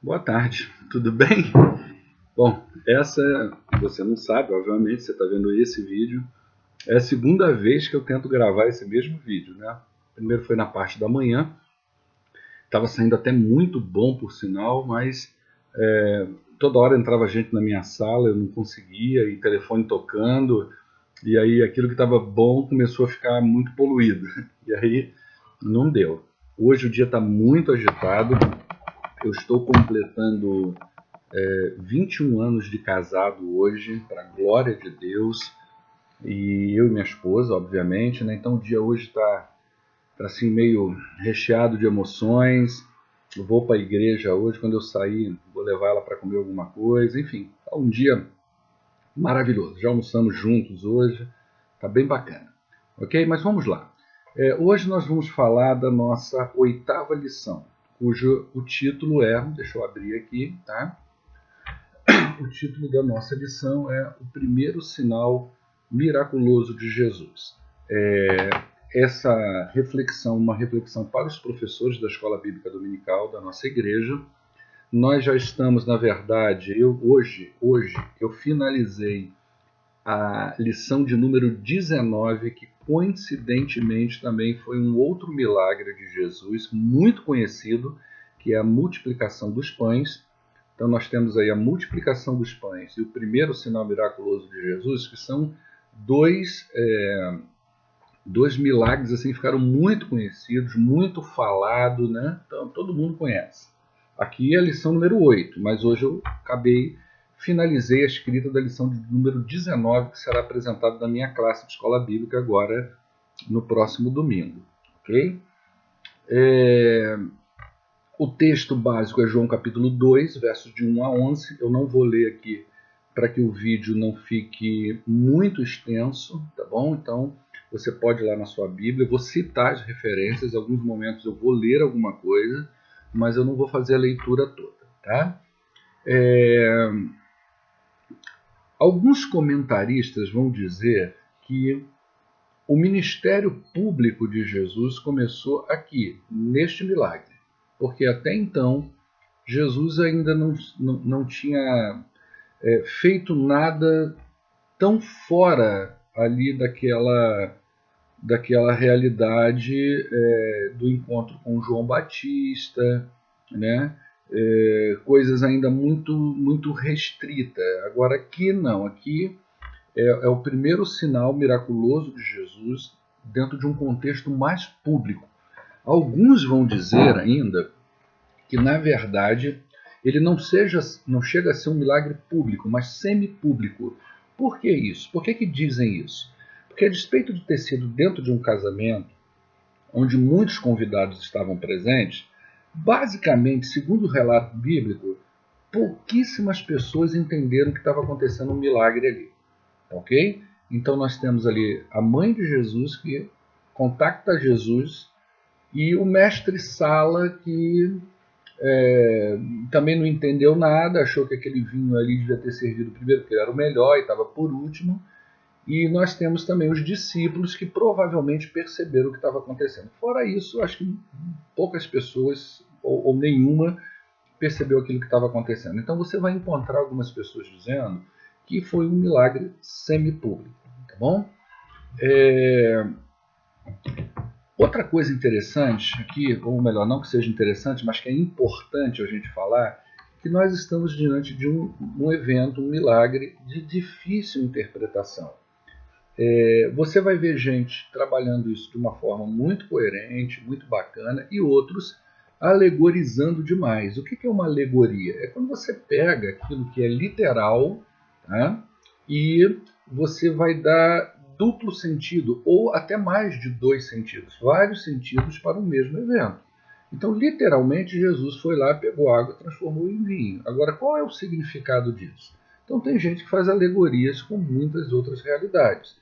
Boa tarde, tudo bem? Bom, essa você não sabe, obviamente, você está vendo esse vídeo. É a segunda vez que eu tento gravar esse mesmo vídeo, né? Primeiro foi na parte da manhã, estava saindo até muito bom por sinal, mas toda hora entrava gente na minha sala, eu não conseguia, e telefone tocando, e aí aquilo que estava bom começou a ficar muito poluído, e aí não deu. Hoje o dia está muito agitado, eu estou completando 21 anos de casado hoje, para a glória de Deus, e eu e minha esposa, obviamente, né? Então o dia hoje tá assim meio recheado de emoções. Eu vou para a igreja hoje, quando eu sair, vou levar ela para comer alguma coisa, enfim, tá um dia maravilhoso. Já almoçamos juntos hoje, tá bem bacana. Ok? Mas vamos lá. Hoje nós vamos falar da nossa oitava lição, cujo o título é, deixa eu abrir aqui, tá? O título da nossa lição é O Primeiro Sinal Miraculoso de Jesus. Essa reflexão, uma reflexão para os professores da Escola Bíblica Dominical da nossa igreja. Nós já estamos, na verdade, hoje eu finalizei a lição de número 19, que coincidentemente também foi um outro milagre de Jesus, muito conhecido, que é a multiplicação dos pães. Então nós temos aí a multiplicação dos pães e o primeiro sinal miraculoso de Jesus, que são dois milagres assim que ficaram muito conhecidos, muito falados, né? Então todo mundo conhece. Aqui é a lição número 8, mas hoje eu finalizei a escrita da lição de número 19, que será apresentada na minha classe de escola bíblica agora no próximo domingo, ok? O texto básico é João capítulo 2, versos de 1 a 11. Eu não vou ler aqui para que o vídeo não fique muito extenso, tá bom? Então você pode ir lá na sua Bíblia, eu vou citar as referências, em alguns momentos eu vou ler alguma coisa, mas eu não vou fazer a leitura toda, tá? Alguns comentaristas vão dizer que o ministério público de Jesus começou aqui, neste milagre, porque até então Jesus ainda não tinha feito nada tão fora ali daquela realidade do encontro com João Batista, né? Coisas ainda muito restritas. Agora aqui não, aqui é o primeiro sinal miraculoso de Jesus dentro de um contexto mais público. Alguns vão dizer ainda que, na verdade, ele não chega a ser um milagre público, mas semipúblico. Por que isso? Por que dizem isso? Porque, a despeito de ter sido dentro de um casamento, onde muitos convidados estavam presentes, basicamente, segundo o relato bíblico, pouquíssimas pessoas entenderam que estava acontecendo um milagre ali. Ok? Então nós temos ali a mãe de Jesus que contacta Jesus e o mestre Sala que também não entendeu nada, achou que aquele vinho ali devia ter servido primeiro, porque ele era o melhor e estava por último. E nós temos também os discípulos que provavelmente perceberam o que estava acontecendo. Fora isso, acho que poucas pessoas, ou nenhuma, percebeu aquilo que estava acontecendo. Então você vai encontrar algumas pessoas dizendo que foi um milagre semipúblico, tá bom? Outra coisa interessante aqui, ou melhor, não que seja interessante, mas que é importante a gente falar, que nós estamos diante de um evento, um milagre de difícil interpretação. Você vai ver gente trabalhando isso de uma forma muito coerente, muito bacana, e outros alegorizando demais. O que é uma alegoria? É quando você pega aquilo que é literal, tá? E você vai dar duplo sentido, ou até mais de dois sentidos, vários sentidos para o mesmo evento. Então, literalmente, Jesus foi lá, pegou água e transformou em vinho. Agora, qual é o significado disso? Então, tem gente que faz alegorias com muitas outras realidades.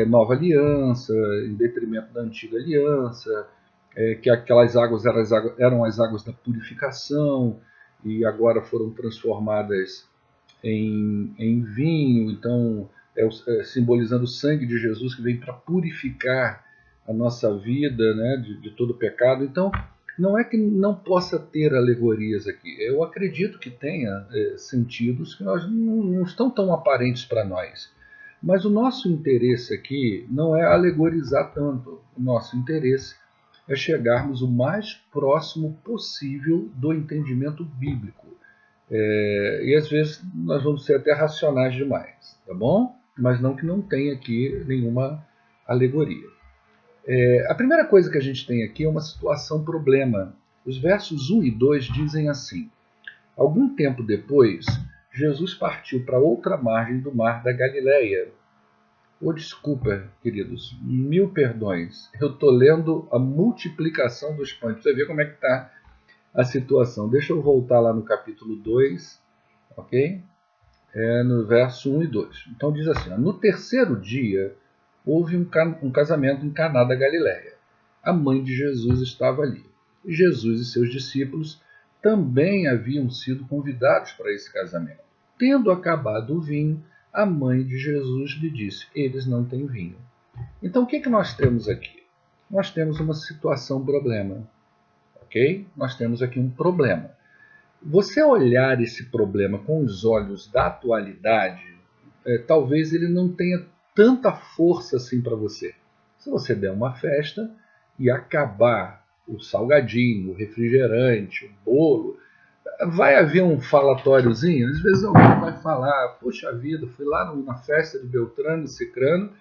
Nova aliança, em detrimento da antiga aliança, que aquelas águas eram as águas da purificação e agora foram transformadas em vinho, então simbolizando o sangue de Jesus que vem para purificar a nossa vida, né, de todo pecado. Então, Não é que não possa ter alegorias aqui. Eu acredito que tenha sentidos que não estão tão aparentes para nós. Mas o nosso interesse aqui não é alegorizar tanto. O nosso interesse é chegarmos o mais próximo possível do entendimento bíblico. E às vezes nós vamos ser até racionais demais, tá bom? Mas não que não tenha aqui nenhuma alegoria. A primeira coisa que a gente tem aqui é uma situação-problema. Os versos 1 e 2 dizem assim: Algum tempo depois, Jesus partiu para outra margem do mar da Galileia. Desculpa, queridos, 1000 perdões. Eu estou lendo a multiplicação dos pães. Para você ver como é que está a situação. Deixa eu voltar lá no capítulo 2, ok? No verso 1 e 2. Então diz assim: No terceiro dia, houve um casamento em Caná da Galileia. A mãe de Jesus estava ali. Jesus e seus discípulos também haviam sido convidados para esse casamento. Tendo acabado o vinho, a mãe de Jesus lhe disse: Eles não têm vinho. Então o que nós temos aqui? Nós temos uma situação-problema. Ok? Nós temos aqui um problema. Você olhar esse problema com os olhos da atualidade, talvez ele não tenha tanta força assim para você. Se você der uma festa e acabar o salgadinho, o refrigerante, o bolo, vai haver um falatóriozinho. Às vezes alguém vai falar: Poxa vida, fui lá na festa de Beltrano e Cicrano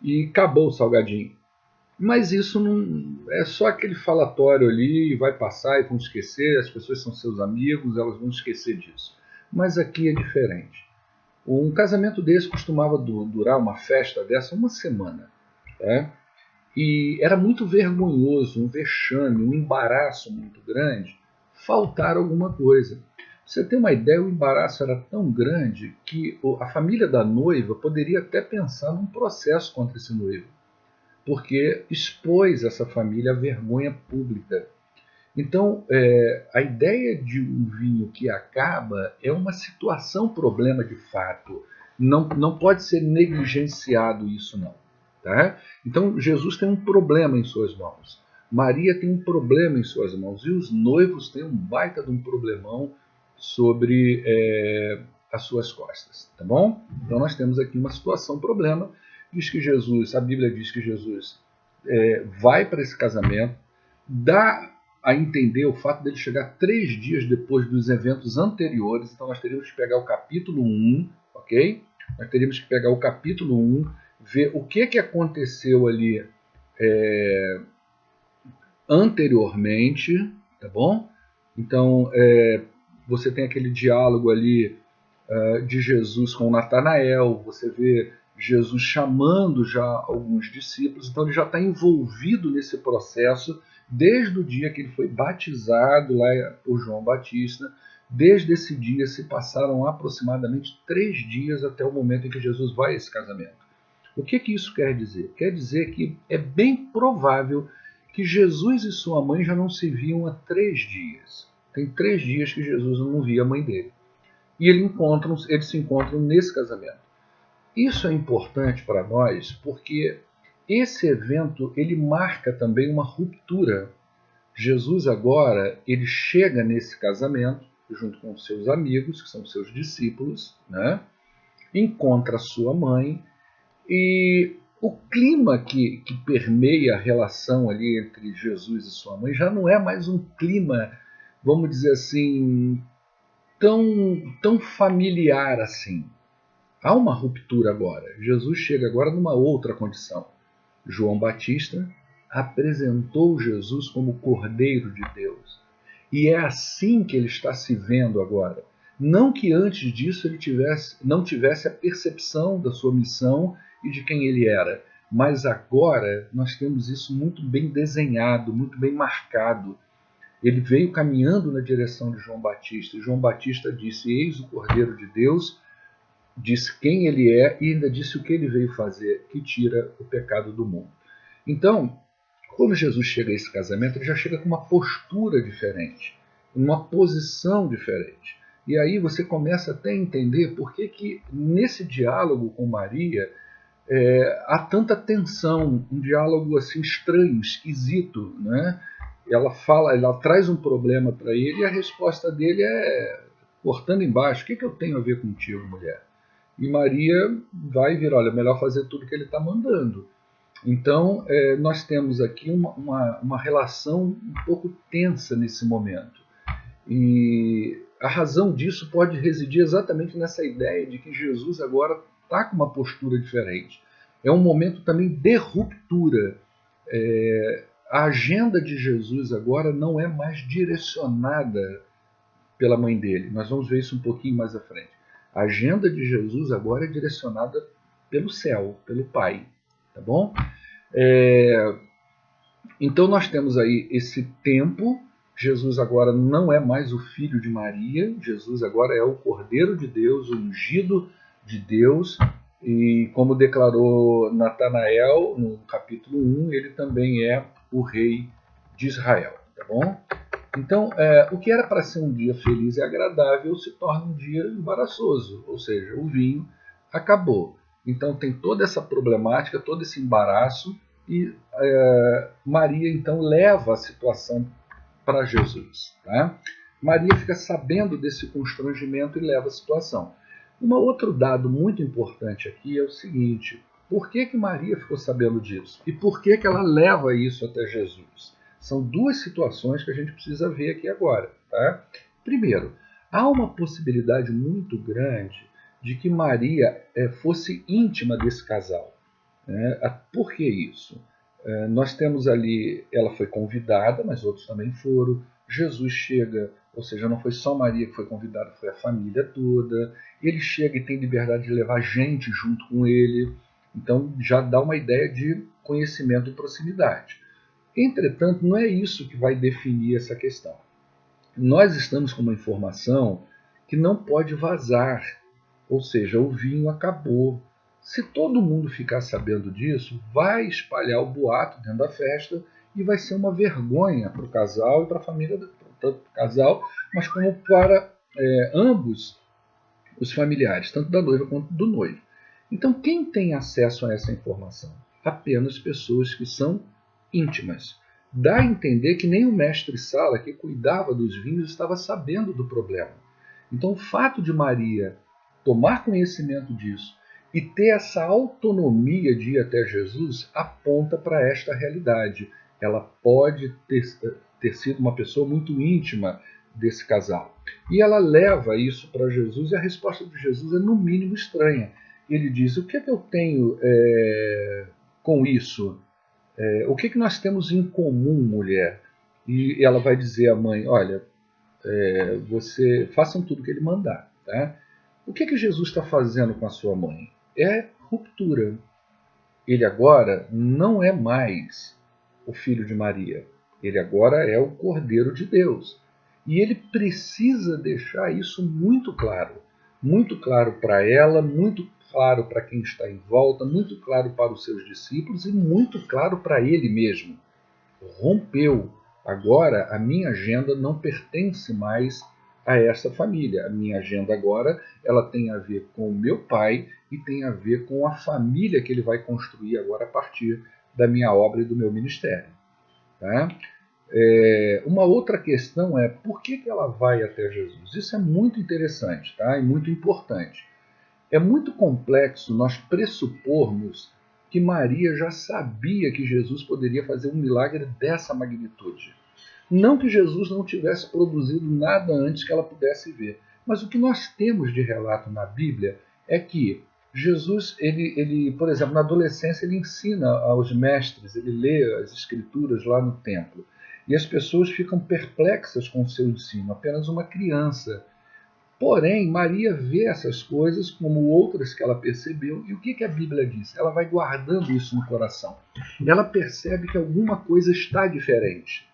e acabou o salgadinho. Mas isso não é só aquele falatório ali, e vai passar e vão esquecer, as pessoas são seus amigos, elas vão esquecer disso. Mas aqui é diferente. Um casamento desse costumava durar, uma festa dessa, uma semana. Tá? E era muito vergonhoso, um vexame, um embaraço muito grande, faltar alguma coisa. Pra você ter uma ideia, o embaraço era tão grande que a família da noiva poderia até pensar num processo contra esse noivo, porque expôs essa família à vergonha pública. Então, a ideia de um vinho que acaba é uma situação-problema de fato. Não pode ser negligenciado isso, não. Tá? Então, Jesus tem um problema em suas mãos. Maria tem um problema em suas mãos. E os noivos têm um baita de um problemão sobre as suas costas. Tá bom? Então, nós temos aqui uma situação-problema. A Bíblia diz que Jesus vai para esse casamento, dá a entender o fato dele chegar 3 dias depois dos eventos anteriores. Então nós teríamos que pegar o capítulo 1, ok? Nós teríamos que pegar o capítulo 1, ver o que aconteceu ali anteriormente, tá bom? Então você tem aquele diálogo ali de Jesus com Natanael, você vê Jesus chamando já alguns discípulos, então ele já está envolvido nesse processo desde o dia que ele foi batizado lá por João Batista. Desde esse dia se passaram aproximadamente 3 dias até o momento em que Jesus vai a esse casamento. O que isso quer dizer? Quer dizer que é bem provável que Jesus e sua mãe já não se viam há 3 dias. Tem 3 dias que Jesus não via a mãe dele. E eles se encontram nesse casamento. Isso é importante para nós porque esse evento ele marca também uma ruptura. Jesus agora ele chega nesse casamento junto com os seus amigos, que são seus discípulos, né? Encontra sua mãe e o clima que permeia a relação ali entre Jesus e sua mãe já não é mais um clima, vamos dizer assim, tão familiar assim. Há uma ruptura agora. Jesus chega agora numa outra condição. João Batista apresentou Jesus como Cordeiro de Deus. E é assim que ele está se vendo agora. Não que antes disso ele não tivesse a percepção da sua missão e de quem ele era. Mas agora nós temos isso muito bem desenhado, muito bem marcado. Ele veio caminhando na direção de João Batista. E João Batista disse: Eis o Cordeiro de Deus. Disse quem ele é e ainda disse o que ele veio fazer, que tira o pecado do mundo. Então, quando Jesus chega a esse casamento, ele já chega com uma postura diferente, uma posição diferente. E aí você começa até a entender por que nesse diálogo com Maria há tanta tensão, um diálogo assim estranho, esquisito, né? ela traz um problema para ele e a resposta dele é cortando embaixo: o que eu tenho a ver contigo, mulher? E Maria vai vir: olha, melhor fazer tudo que ele está mandando. Então, nós temos aqui uma relação um pouco tensa nesse momento. E a razão disso pode residir exatamente nessa ideia de que Jesus agora está com uma postura diferente. É um momento também de ruptura. A agenda de Jesus agora não é mais direcionada pela mãe dele. Nós vamos ver isso um pouquinho mais à frente. A agenda de Jesus agora é direcionada pelo céu, pelo Pai. Tá bom? Então nós temos aí esse tempo. Jesus agora não é mais o filho de Maria. Jesus agora é o Cordeiro de Deus, o ungido de Deus. E como declarou Natanael no capítulo 1, ele também é o rei de Israel. Tá bom? Então, o que era para ser um dia feliz e agradável se torna um dia embaraçoso, ou seja, o vinho acabou. Então tem toda essa problemática, todo esse embaraço, e Maria então leva a situação para Jesus. Tá? Maria fica sabendo desse constrangimento e leva a situação. Um outro dado muito importante aqui é o seguinte: por que Maria ficou sabendo disso? E por que ela leva isso até Jesus? São duas situações que a gente precisa ver aqui agora. Tá? Primeiro, há uma possibilidade muito grande de que Maria fosse íntima desse casal. Por que isso? Nós temos ali, ela foi convidada, mas outros também foram. Jesus chega, ou seja, não foi só Maria que foi convidada, foi a família toda. Ele chega e tem liberdade de levar gente junto com ele. Então já dá uma ideia de conhecimento e proximidade. Entretanto, não é isso que vai definir essa questão. Nós estamos com uma informação que não pode vazar, ou seja, o vinho acabou. Se todo mundo ficar sabendo disso, vai espalhar o boato dentro da festa e vai ser uma vergonha para o casal e para a família, tanto para o casal, mas como para ambos os familiares, tanto da noiva quanto do noivo. Então, quem tem acesso a essa informação? Apenas pessoas que são íntimas. Dá a entender que nem o mestre-sala que cuidava dos vinhos estava sabendo do problema. Então, o fato de Maria tomar conhecimento disso e ter essa autonomia de ir até Jesus aponta para esta realidade. Ela pode ter sido uma pessoa muito íntima desse casal. E ela leva isso para Jesus e a resposta de Jesus é no mínimo estranha. Ele diz: o que é que eu tenho com isso? O que nós temos em comum, mulher? E ela vai dizer à mãe: olha, você façam tudo o que ele mandar. Tá? O que Jesus está fazendo com a sua mãe? É ruptura. Ele agora não é mais o filho de Maria. Ele agora é o Cordeiro de Deus. E ele precisa deixar isso muito claro. Muito claro para ela, muito claro para quem está em volta, muito claro para os seus discípulos e muito claro para ele mesmo. Rompeu. Agora a minha agenda não pertence mais a essa família. A minha agenda agora ela tem a ver com o meu pai e tem a ver com a família que ele vai construir agora a partir da minha obra e do meu ministério. Tá? Uma outra questão é por que ela vai até Jesus? Isso é muito interessante, tá? E muito importante. É muito complexo nós pressupormos que Maria já sabia que Jesus poderia fazer um milagre dessa magnitude. Não que Jesus não tivesse produzido nada antes que ela pudesse ver, mas o que nós temos de relato na Bíblia é que Jesus, ele, por exemplo, na adolescência, ele ensina aos mestres, ele lê as escrituras lá no templo. E as pessoas ficam perplexas com o seu ensino, apenas uma criança. Porém, Maria vê essas coisas como outras que ela percebeu, e o que a Bíblia diz? Ela vai guardando isso no coração. Ela percebe que alguma coisa está diferente.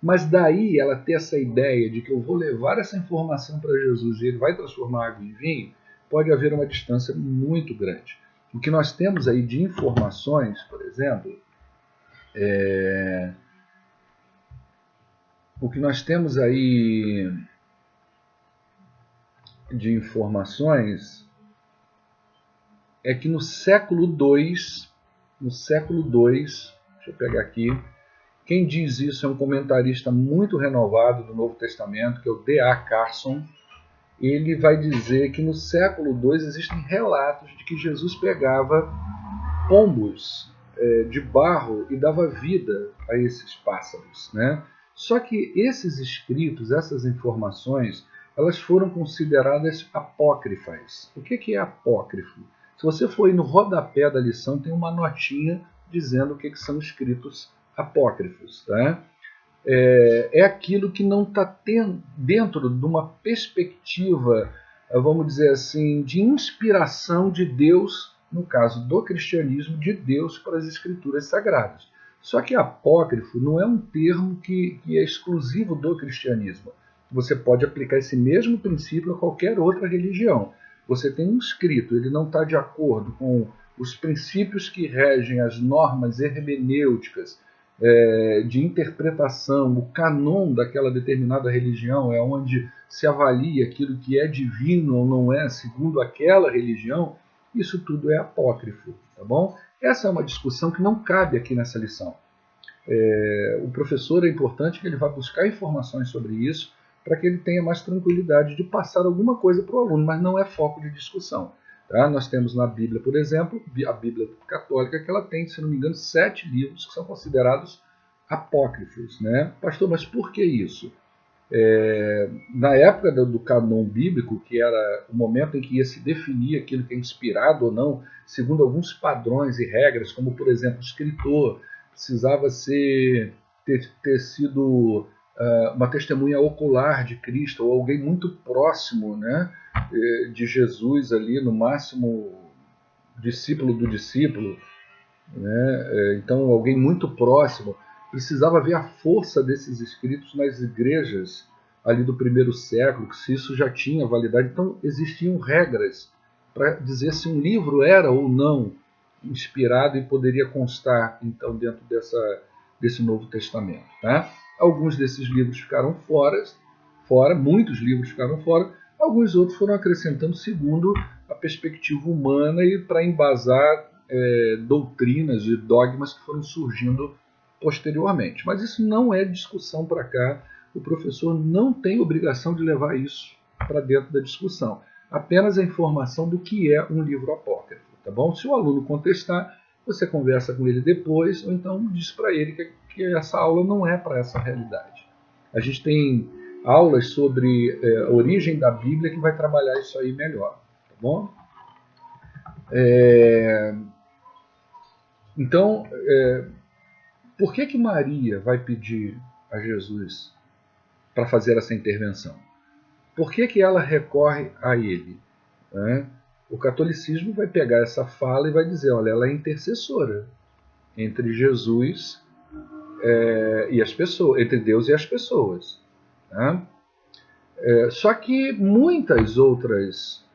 Mas daí ela ter essa ideia de que eu vou levar essa informação para Jesus e ele vai transformar água em vinho, pode haver uma distância muito grande. O que nós temos aí de informações, por exemplo, o que nós temos aí de informações é que no século II, deixa eu pegar aqui, Quem diz isso é um comentarista muito renovado do Novo Testamento, que é o D.A. Carson. Ele vai dizer que no século II existem relatos de que Jesus pegava pombos de barro e dava vida a esses pássaros, né? Só que esses escritos, essas informações, elas foram consideradas apócrifas. O que é apócrifo? Se você for ir no rodapé da lição, tem uma notinha dizendo o que são escritos apócrifos. Tá? É aquilo que não está dentro de uma perspectiva, vamos dizer assim, de inspiração de Deus, no caso do cristianismo, de Deus para as escrituras sagradas. Só que apócrifo não é um termo que é exclusivo do cristianismo. Você pode aplicar esse mesmo princípio a qualquer outra religião. Você tem um escrito, ele não está de acordo com os princípios que regem as normas hermenêuticas de interpretação, o canon daquela determinada religião, é onde se avalia aquilo que é divino ou não é, segundo aquela religião. Isso tudo é apócrifo, tá bom? Essa é uma discussão que não cabe aqui nessa lição. O professor é importante que ele vá buscar informações sobre isso para que ele tenha mais tranquilidade de passar alguma coisa para o aluno, mas não é foco de discussão. Tá? Nós temos na Bíblia, por exemplo, a Bíblia católica, que ela tem, se não me engano, 7 livros que são considerados apócrifos. Né? Pastor, mas por que isso? Na época do canon bíblico, que era o momento em que ia se definir aquilo que é inspirado ou não, segundo alguns padrões e regras, como, por exemplo, o escritor precisava ter sido uma testemunha ocular de Cristo, ou alguém muito próximo, né, de Jesus ali, no máximo discípulo do discípulo, né? Então alguém muito próximo. Precisava ver a força desses escritos nas igrejas ali do primeiro século, que se isso já tinha validade. Então existiam regras para dizer se um livro era ou não inspirado e poderia constar então dentro desse Novo Testamento. Tá? Alguns desses livros ficaram fora, muitos livros ficaram fora, alguns outros foram acrescentando segundo a perspectiva humana e para embasar doutrinas e dogmas que foram surgindo posteriormente. Mas isso não é discussão para cá. O professor não tem obrigação de levar isso para dentro da discussão. Apenas a informação do que é um livro apócrifo. Tá bom? Se o aluno contestar, você conversa com ele depois, ou então diz para ele que essa aula não é para essa realidade. A gente tem aulas sobre a origem da Bíblia que vai trabalhar isso aí melhor. Tá bom? Então, por que Maria vai pedir a Jesus para fazer essa intervenção? Por que ela recorre a ele? Né? O catolicismo vai pegar essa fala e vai dizer, olha, ela é intercessora entre Jesus e as pessoas, entre Deus e as pessoas. Né? Só que muitas outras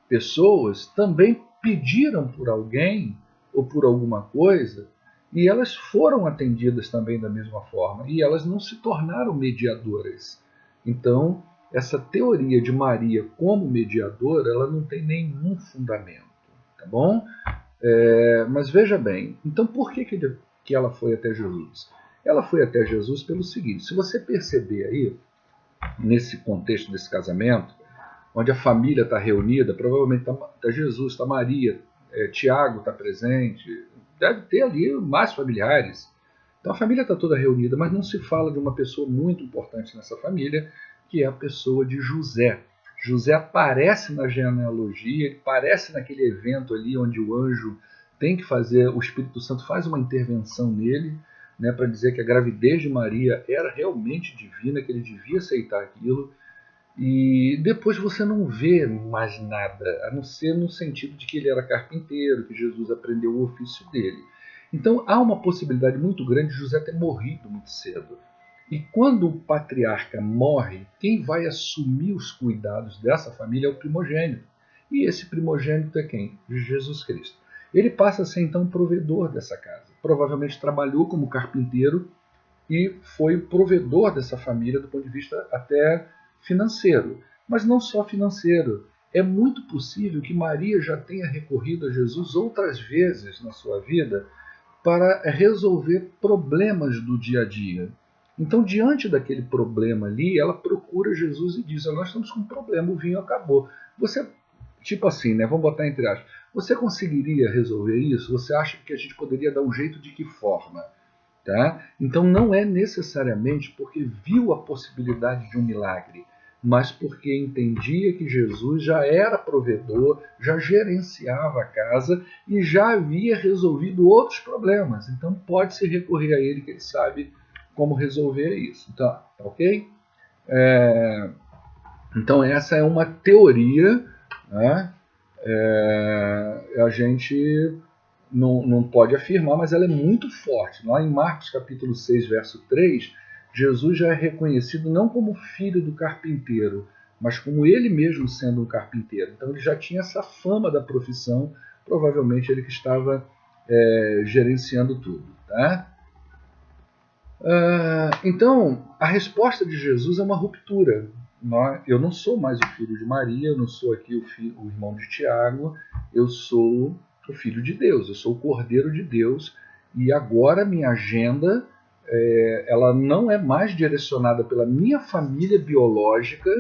pessoas também pediram por alguém ou por alguma coisa e elas foram atendidas também da mesma forma e elas não se tornaram mediadoras. Então, essa teoria de Maria como mediadora, ela não tem nenhum fundamento, tá bom? Mas veja bem, então por que ela foi até Jesus? Ela foi até Jesus pelo seguinte, se você perceber aí, nesse contexto desse casamento, onde a família está reunida, provavelmente está Jesus, está Maria, Tiago está presente, deve ter ali mais familiares. Então a família está toda reunida, mas não se fala de uma pessoa muito importante nessa família, que é a pessoa de José. José aparece na genealogia, ele aparece naquele evento ali onde o anjo tem que fazer, o Espírito Santo faz uma intervenção nele, né, para dizer que a gravidez de Maria era realmente divina, que ele devia aceitar aquilo. E depois você não vê mais nada, a não ser no sentido de que ele era carpinteiro, que Jesus aprendeu o ofício dele. Então há uma possibilidade muito grande de José ter morrido muito cedo. E quando o patriarca morre, quem vai assumir os cuidados dessa família é o primogênito. E esse primogênito é quem? Jesus Cristo. Ele passa a ser então provedor dessa casa. Provavelmente trabalhou como carpinteiro e foi provedor dessa família do ponto de vista até financeiro. Mas não só financeiro. É muito possível que Maria já tenha recorrido a Jesus outras vezes na sua vida para resolver problemas do dia a dia. Então, diante daquele problema ali, ela procura Jesus e diz: nós estamos com um problema, o vinho acabou. Você, tipo assim, né? Vamos botar entre aspas. Você conseguiria resolver isso? Você acha que a gente poderia dar um jeito de que forma? Tá? Então não é necessariamente porque viu a possibilidade de um milagre, mas porque entendia que Jesus já era provedor, já gerenciava a casa e já havia resolvido outros problemas. Então pode-se recorrer a ele, que ele sabe como resolver isso. Tá ok? Então essa é uma teoria, né? A gente não pode afirmar, mas ela é muito forte. Lá em Marcos capítulo 6, verso 3, Jesus já é reconhecido não como filho do carpinteiro, mas como ele mesmo sendo um carpinteiro. Então ele já tinha essa fama da profissão, provavelmente ele que estava gerenciando tudo. Tá? Então, a resposta de Jesus é uma ruptura. Eu não sou mais o filho de Maria, eu não sou aqui o irmão de Tiago, eu sou o filho de Deus, eu sou o Cordeiro de Deus, e agora minha agenda ela não é mais direcionada pela minha família biológica,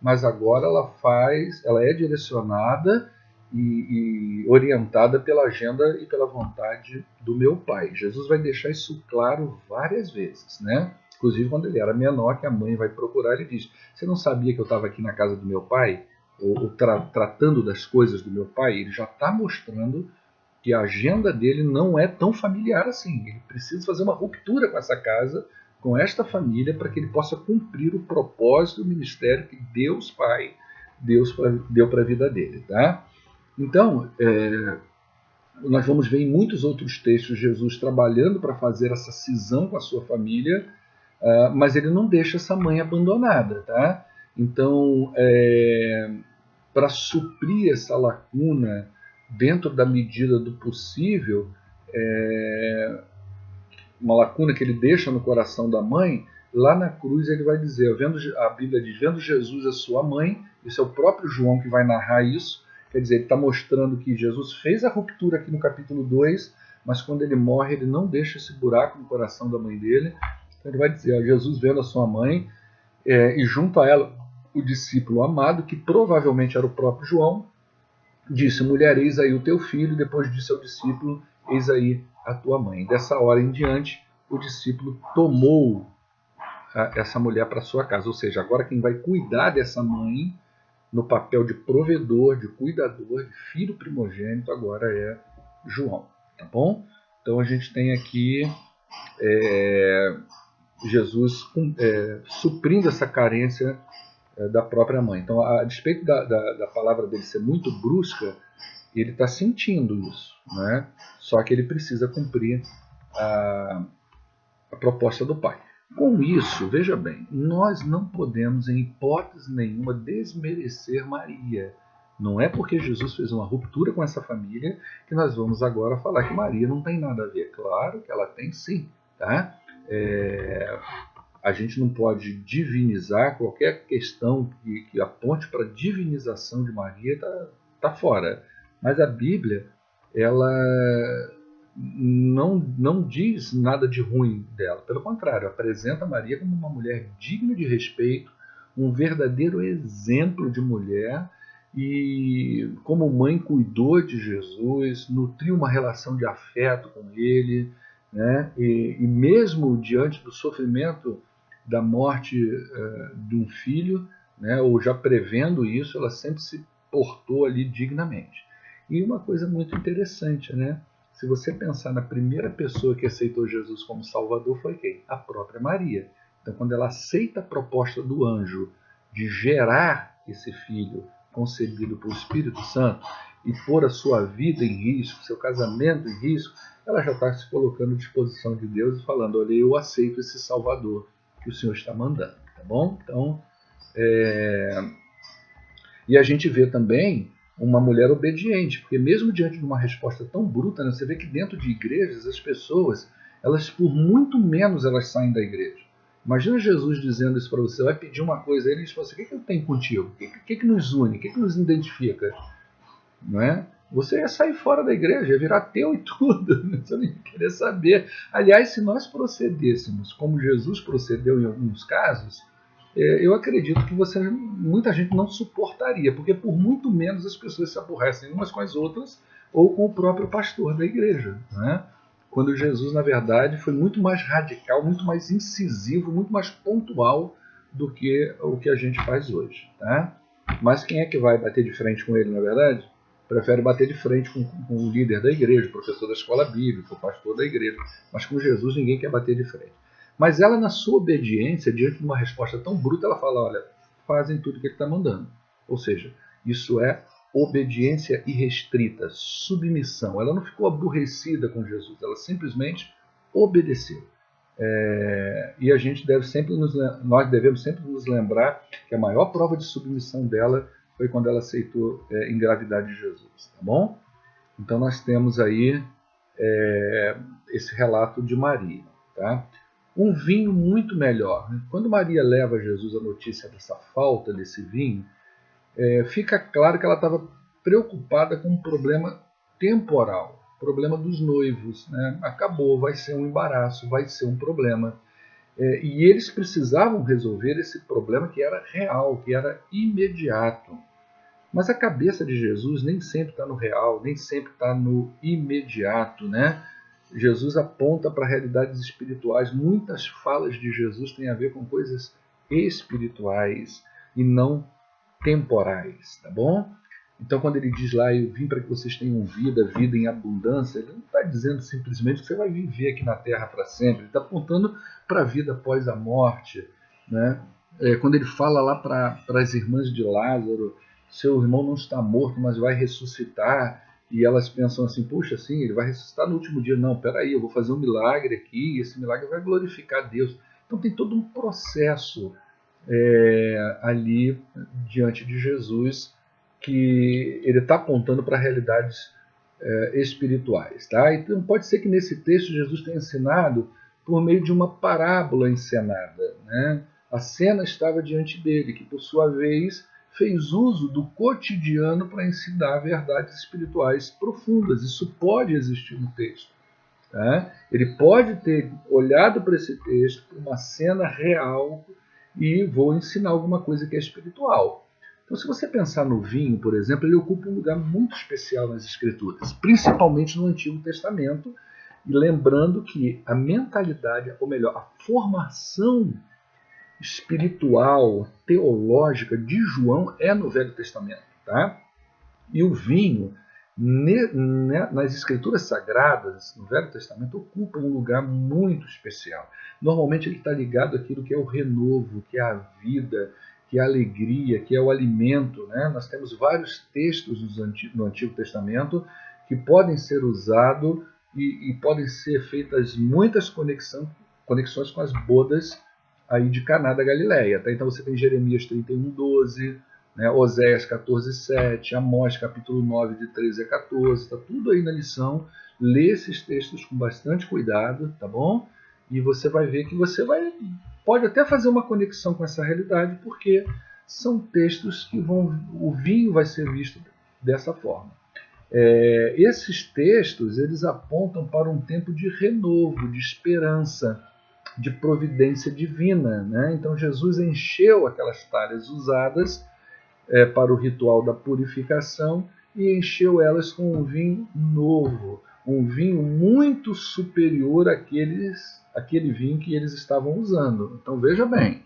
mas agora ela é direcionada e orientada pela agenda e pela vontade do meu Pai. Jesus vai deixar isso claro várias vezes, né? Inclusive quando ele era menor, que a mãe vai procurar, ele diz: você não sabia que eu estava aqui na casa do meu pai? Ou tratando das coisas do meu pai? Ele já está mostrando que a agenda dele não é tão familiar assim. Ele precisa fazer uma ruptura com essa casa, com esta família, para que ele possa cumprir o propósito do ministério que Deus Pai deu para a vida dele. Tá? Então, nós vamos ver em muitos outros textos Jesus trabalhando para fazer essa cisão com a sua família, mas ele não deixa essa mãe abandonada. Tá? Então, para suprir essa lacuna dentro da medida do possível, uma lacuna que ele deixa no coração da mãe, lá na cruz ele vai dizer, a Bíblia diz, vendo Jesus a sua mãe, isso é o próprio João que vai narrar isso, quer dizer, ele está mostrando que Jesus fez a ruptura aqui no capítulo 2, mas quando ele morre, ele não deixa esse buraco no coração da mãe dele. Então ele vai dizer, Jesus vendo a sua mãe, e junto a ela o discípulo amado, que provavelmente era o próprio João, disse: mulher, eis aí o teu filho. Depois disse ao discípulo: eis aí a tua mãe. Dessa hora em diante, o discípulo tomou essa mulher para sua casa. Ou seja, agora quem vai cuidar dessa mãe, no papel de provedor, de cuidador, de filho primogênito, agora é João. Tá bom? Então a gente tem aqui Jesus suprindo essa carência da própria mãe. Então, a despeito da palavra dele ser muito brusca, ele está sentindo isso, né? Só que ele precisa cumprir a proposta do Pai. Com isso, veja bem, nós não podemos, em hipótese nenhuma, desmerecer Maria. Não é porque Jesus fez uma ruptura com essa família que nós vamos agora falar que Maria não tem nada a ver. Claro que ela tem sim, tá? A gente não pode divinizar qualquer questão que aponte para a divinização de Maria, tá fora. Mas a Bíblia, ela não diz nada de ruim dela. Pelo contrário, apresenta Maria como uma mulher digna de respeito, um verdadeiro exemplo de mulher, e como mãe cuidou de Jesus, nutriu uma relação de afeto com ele, né? E mesmo diante do sofrimento da morte de um filho, né, ou já prevendo isso, ela sempre se portou ali dignamente. E uma coisa muito interessante, né? Se você pensar na primeira pessoa que aceitou Jesus como Salvador, foi quem? A própria Maria. Então, quando ela aceita a proposta do anjo de gerar esse filho concebido pelo Espírito Santo e pôr a sua vida em risco, seu casamento em risco, ela já está se colocando à disposição de Deus e falando: olha, eu aceito esse Salvador que o Senhor está mandando, tá bom? Então, e a gente vê também uma mulher obediente, porque mesmo diante de uma resposta tão bruta, né, você vê que dentro de igrejas as pessoas, elas por muito menos elas saem da igreja. Imagina Jesus dizendo isso para você, vai pedir uma coisa, ele diz para você: o que eu tenho contigo? O que nos une? O que nos identifica? Não é? você ia sair fora da igreja, ia virar ateu e tudo, você não ia querer saber. Aliás, se nós procedêssemos como Jesus procedeu em alguns casos, eu acredito que muita gente não suportaria, porque por muito menos as pessoas se aborrecem umas com as outras ou com o próprio pastor da igreja, né? Quando Jesus, na verdade, foi muito mais radical, muito mais incisivo, muito mais pontual do que o que a gente faz hoje, tá? Mas quem é que vai bater de frente com ele, na verdade? Prefere bater de frente com o líder da igreja, o professor da escola bíblica, o pastor da igreja. Mas com Jesus ninguém quer bater de frente. Mas ela, na sua obediência, diante de uma resposta tão bruta, ela fala, olha, fazem tudo que ele está mandando. Ou seja, isso é obediência irrestrita, submissão. Ela não ficou aborrecida com Jesus, ela simplesmente obedeceu. E a gente nós devemos sempre nos lembrar que a maior prova de submissão dela foi quando ela aceitou engravidar de Jesus, tá bom? Então nós temos aí esse relato de Maria, tá? Um vinho muito melhor. Quando Maria leva a Jesus a notícia dessa falta desse vinho, fica claro que ela estava preocupada com um problema temporal, problema dos noivos, né? Acabou, vai ser um embaraço, vai ser um problema. E eles precisavam resolver esse problema que era real, que era imediato. Mas a cabeça de Jesus nem sempre está no real, nem sempre está no imediato, né? Jesus aponta para realidades espirituais. Muitas falas de Jesus têm a ver com coisas espirituais e não temporais, tá bom? Então, quando ele diz lá, eu vim para que vocês tenham vida, vida em abundância, ele não está dizendo simplesmente que você vai viver aqui na terra para sempre. Ele está apontando para a vida após a morte, né? Quando ele fala lá para as irmãs de Lázaro, seu irmão não está morto, mas vai ressuscitar, e elas pensam assim, puxa, sim, ele vai ressuscitar no último dia. Não, peraí, eu vou fazer um milagre aqui, e esse milagre vai glorificar Deus. Então tem todo um processo ali diante de Jesus, que ele está apontando para realidades espirituais. Tá? Então pode ser que nesse texto Jesus tenha ensinado por meio de uma parábola encenada, né? A cena estava diante dele, que por sua vez fez uso do cotidiano para ensinar verdades espirituais profundas. Isso pode existir no texto. Tá? Ele pode ter olhado para esse texto, para uma cena real, e vou ensinar alguma coisa que é espiritual. Então, se você pensar no vinho, por exemplo, ele ocupa um lugar muito especial nas Escrituras, principalmente no Antigo Testamento, e lembrando que a mentalidade, ou melhor, a formação espiritual, teológica de João é no Velho Testamento. Tá? E o vinho, nas Escrituras Sagradas, no Velho Testamento, ocupa um lugar muito especial. Normalmente ele está ligado àquilo que é o renovo, que é a vida, que é a alegria, que é o alimento. Né? Nós temos vários textos no Antigo Testamento que podem ser usados e podem ser feitas muitas conexões com as bodas aí de Caná da Galileia. Tá? Então você tem Jeremias 31:12, né? Oséias 14:7, Amós capítulo 9, de 13 a 14, está tudo aí na lição. Lê esses textos com bastante cuidado, tá bom? E você vai ver que pode até fazer uma conexão com essa realidade, porque são textos que o vinho vai ser visto dessa forma. Esses textos, eles apontam para um tempo de renovo, de esperança, de providência divina, né? Então Jesus encheu aquelas talhas usadas para o ritual da purificação e encheu elas com um vinho novo, um vinho muito superior àquele vinho que eles estavam usando. Então veja bem,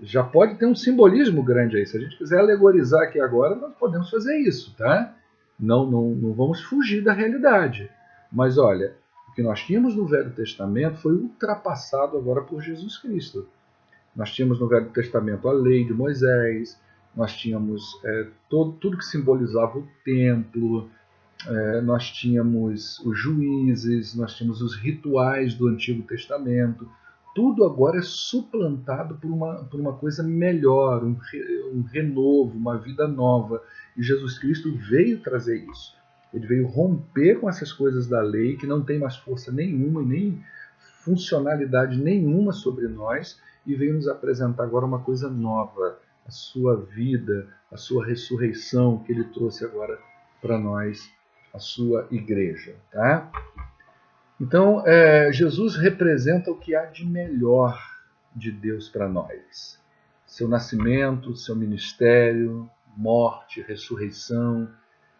já pode ter um simbolismo grande aí. Se a gente quiser alegorizar aqui agora, nós podemos fazer isso, tá? Não vamos fugir da realidade. Mas olha, o que nós tínhamos no Velho Testamento foi ultrapassado agora por Jesus Cristo. Nós tínhamos no Velho Testamento a lei de Moisés, nós tínhamos tudo que simbolizava o templo, nós tínhamos os juízes, nós tínhamos os rituais do Antigo Testamento. Tudo agora é suplantado por uma coisa melhor, um renovo, uma vida nova. E Jesus Cristo veio trazer isso. Ele veio romper com essas coisas da lei, que não tem mais força nenhuma e nem funcionalidade nenhuma sobre nós, e veio nos apresentar agora uma coisa nova, a sua vida, a sua ressurreição que ele trouxe agora para nós, a sua igreja. Tá? Então, Jesus representa o que há de melhor de Deus para nós. Seu nascimento, seu ministério, morte, ressurreição,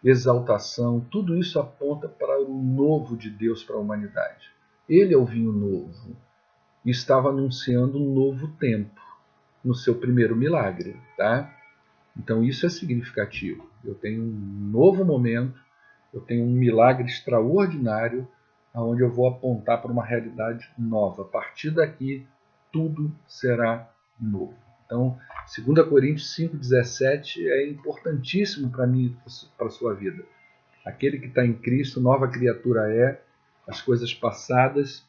exaltação, tudo isso aponta para o novo de Deus para a humanidade. Ele é o vinho novo e estava anunciando um novo tempo no seu primeiro milagre. Tá? Então isso é significativo. Eu tenho um novo momento, eu tenho um milagre extraordinário, onde eu vou apontar para uma realidade nova. A partir daqui, tudo será novo. Então, 2 Coríntios 5,17 é importantíssimo para mim e para a sua vida. Aquele que está em Cristo, nova criatura é, as coisas passadas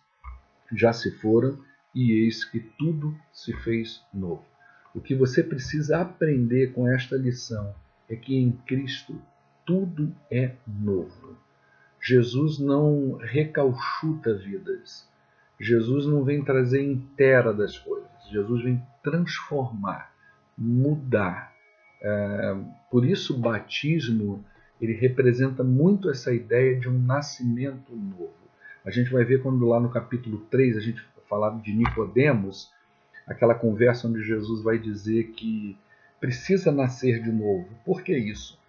já se foram, e eis que tudo se fez novo. O que você precisa aprender com esta lição é que em Cristo tudo é novo. Jesus não recauchuta vidas. Jesus não vem trazer inteira das coisas. Jesus vem transformar, mudar. Por isso o batismo ele representa muito essa ideia de um nascimento novo. A gente vai ver quando lá no capítulo 3 a gente falar de Nicodemos, aquela conversa onde Jesus vai dizer que precisa nascer de novo. Por que isso?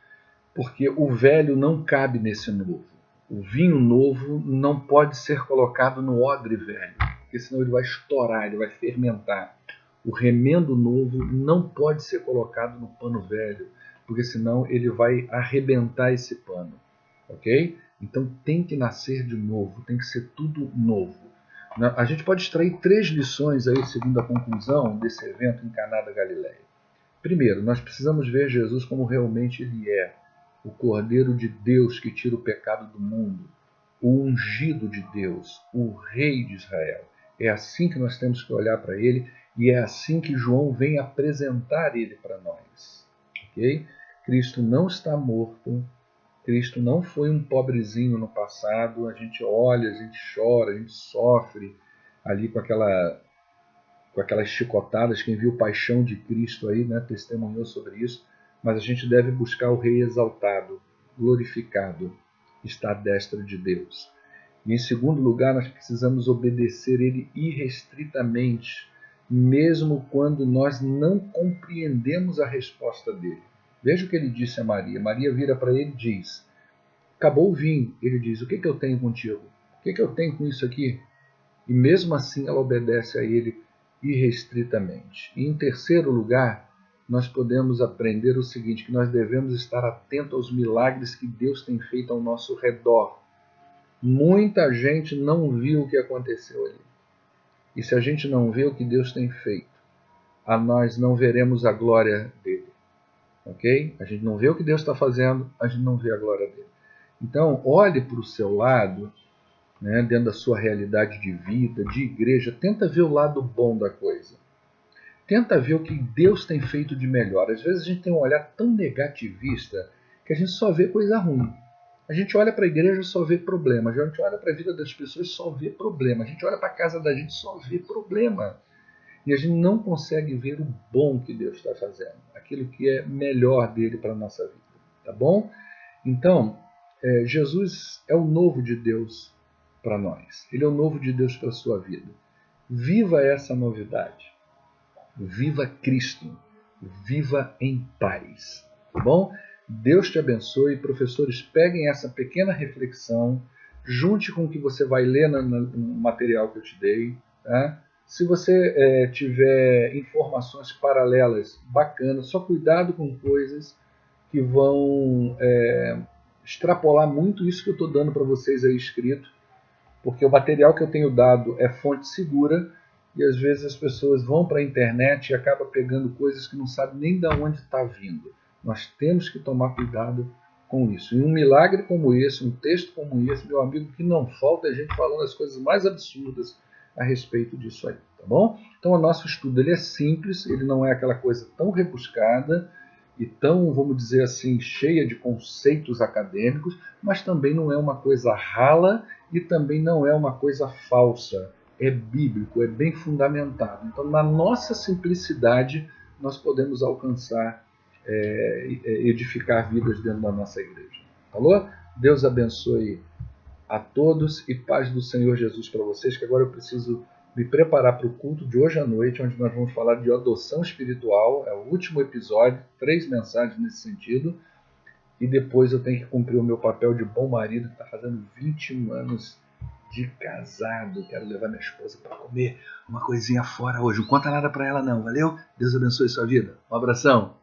Porque o velho não cabe nesse novo. O vinho novo não pode ser colocado no odre velho, porque senão ele vai estourar, ele vai fermentar. O remendo novo não pode ser colocado no pano velho, porque senão ele vai arrebentar esse pano. Ok? Então tem que nascer de novo, tem que ser tudo novo. A gente pode extrair 3 lições aí, segundo a conclusão desse evento em Caná da Galileia. Primeiro, nós precisamos ver Jesus como realmente ele é. O Cordeiro de Deus que tira o pecado do mundo, o ungido de Deus, o Rei de Israel. É assim que nós temos que olhar para ele e é assim que João vem apresentar ele para nós. Okay? Cristo não está morto, Cristo não foi um pobrezinho no passado, a gente olha, a gente chora, a gente sofre ali com aquelas chicotadas, quem viu Paixão de Cristo aí, né, testemunhou sobre isso. Mas a gente deve buscar o Rei exaltado, glorificado, que está à destra de Deus. E em segundo lugar, nós precisamos obedecer ele irrestritamente, mesmo quando nós não compreendemos a resposta dele. Veja o que ele disse a Maria. Maria vira para ele e diz, acabou o vinho. Ele diz, o que eu tenho contigo? O que eu tenho com isso aqui? E mesmo assim ela obedece a ele irrestritamente. E em terceiro lugar, nós podemos aprender o seguinte, que nós devemos estar atentos aos milagres que Deus tem feito ao nosso redor. Muita gente não viu o que aconteceu ali. E se a gente não vê o que Deus tem feito, nós não veremos a glória dele. Ok? A gente não vê o que Deus está fazendo, a gente não vê a glória dele. Então, olhe para o seu lado, né, dentro da sua realidade de vida, de igreja, tenta ver o lado bom da coisa. Tenta ver o que Deus tem feito de melhor. Às vezes a gente tem um olhar tão negativista que a gente só vê coisa ruim. A gente olha para a igreja e só vê problema. A gente olha para a vida das pessoas e só vê problema. A gente olha para a casa da gente e só vê problema. E a gente não consegue ver o bom que Deus está fazendo. Aquilo que é melhor dele para a nossa vida. Tá bom? Então, Jesus é o novo de Deus para nós. Ele é o novo de Deus para a sua vida. Viva essa novidade. Viva Cristo, viva em paz, tá bom? Deus te abençoe. Professores, peguem essa pequena reflexão, junte com o que você vai ler no material que eu te dei. Tá? Se você tiver informações paralelas, bacana, só cuidado com coisas que vão extrapolar muito isso que eu estou dando para vocês aí escrito, porque o material que eu tenho dado é fonte segura, e às vezes as pessoas vão para a internet e acabam pegando coisas que não sabem nem de onde está vindo. Nós temos que tomar cuidado com isso. E um milagre como esse, um texto como esse, meu amigo, que não falta é gente falando as coisas mais absurdas a respeito disso aí, tá bom? Então o nosso estudo ele é simples, ele não é aquela coisa tão rebuscada e tão, vamos dizer assim, cheia de conceitos acadêmicos, mas também não é uma coisa rala e também não é uma coisa falsa. É bíblico, é bem fundamentado. Então, na nossa simplicidade, nós podemos alcançar, edificar vidas dentro da nossa igreja. Falou? Deus abençoe a todos e paz do Senhor Jesus para vocês, que agora eu preciso me preparar para o culto de hoje à noite, onde nós vamos falar de adoção espiritual. É o último episódio, 3 mensagens nesse sentido, e depois eu tenho que cumprir o meu papel de bom marido, que está fazendo 21 anos de casado. Quero levar minha esposa para comer uma coisinha fora hoje. Não conta nada para ela não, valeu? Deus abençoe sua vida. Um abração.